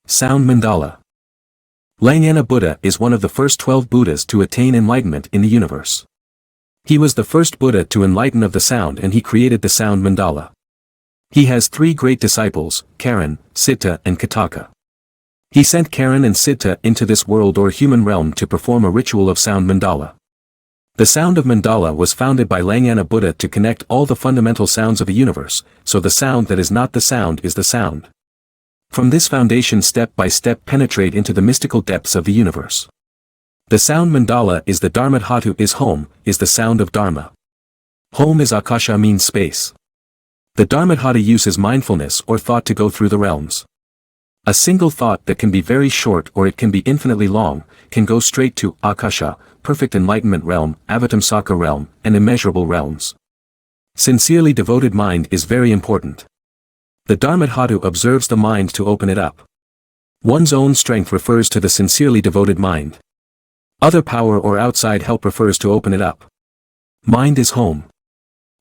Sound Mandala. Langana Buddha is one of the first 12 Buddhas to attain enlightenment in the universe. He was the first Buddha to enlighten of the sound, and he created the Sound Mandala. He has 3 great disciples, Karan, Sidta and Kataka. He sent Karan and Sidta into this world or human realm to perform a ritual of Sound Mandala. The Sound of Mandala was founded by Langana Buddha to connect all the fundamental sounds of the universe, so the sound that is not the sound is the sound. From this foundation step by step penetrate into the mystical depths of the universe. The Sound Mandala is the Dharmadhatu is home, is the sound of Dharma. Home is Akasha means space. The Dharmadhatu uses mindfulness or thought to go through the realms. A single thought that can be very short or it can be infinitely long, can go straight to Akasha, perfect enlightenment realm, Avatamsaka realm, and immeasurable realms. Sincerely devoted mind is very important. The Dharmadhatu observes the mind to open it up. One's own strength refers to the sincerely devoted mind. Other power or outside help refers to open it up. Mind is home.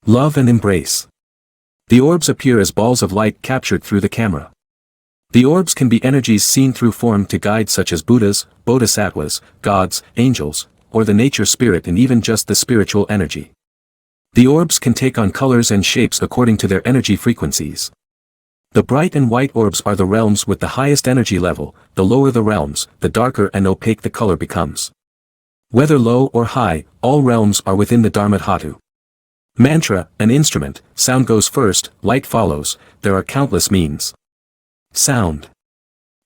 Love and embrace. The orbs appear as balls of light captured through the camera. The orbs can be energies seen through form to guide, such as Buddhas, Bodhisattvas, gods, angels, or the nature spirit, and even just the spiritual energy. The orbs can take on colors and shapes according to their energy frequencies. The bright and white orbs are the realms with the highest energy level. The lower the realms, the darker and opaque the color becomes. Whether low or high, all realms are within the Dharmadhatu. Mantra, an instrument, sound goes first, light follows, there are countless means. Sound.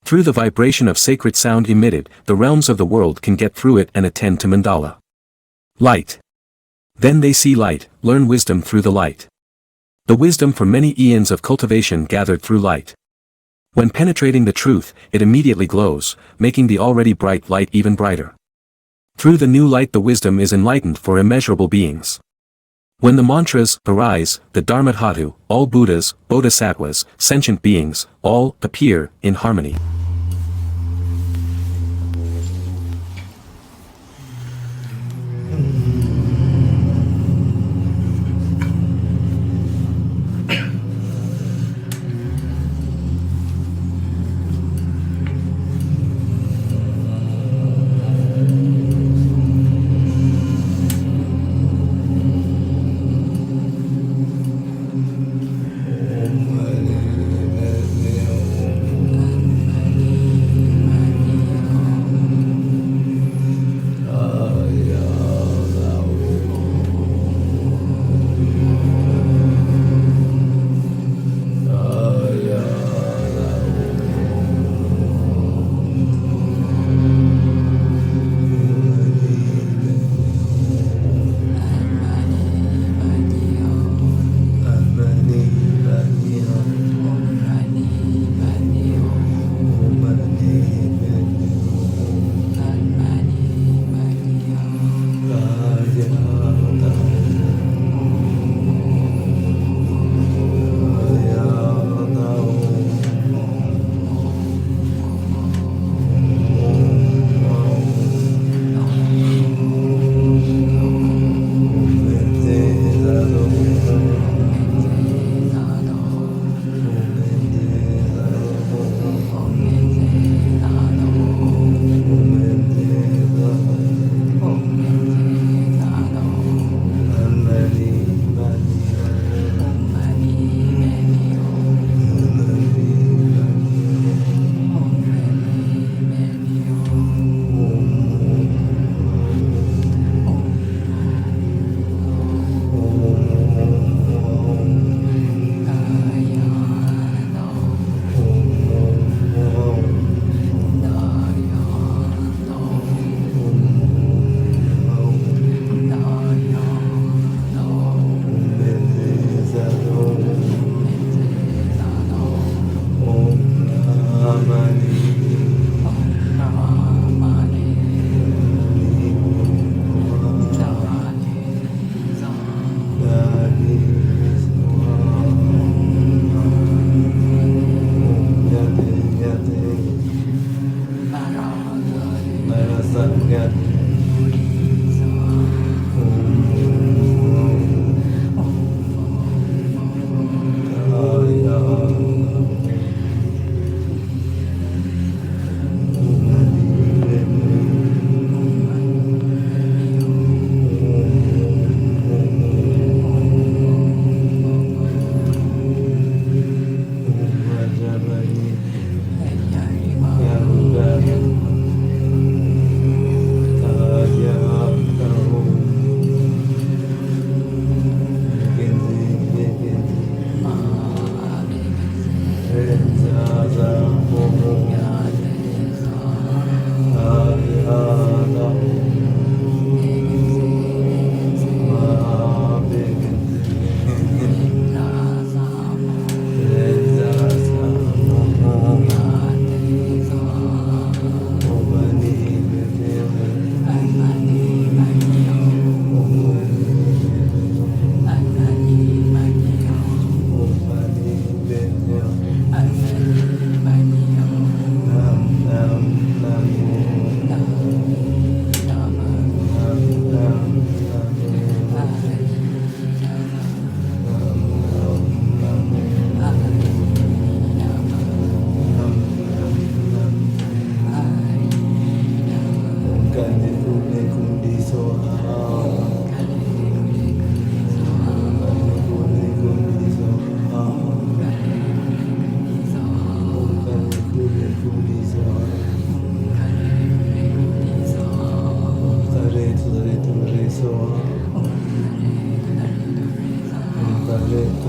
Through the vibration of sacred sound emitted, the realms of the world can get through it and attend to mandala. Light. Then they see light, learn wisdom through the light. The wisdom for many eons of cultivation gathered through light. When penetrating the truth, it immediately glows, making the already bright light even brighter. Through the new light the wisdom is enlightened for immeasurable beings. When the mantras arise, the Dharmadhatu, all Buddhas, Bodhisattvas, sentient beings, all appear in harmony.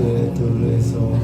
re do re so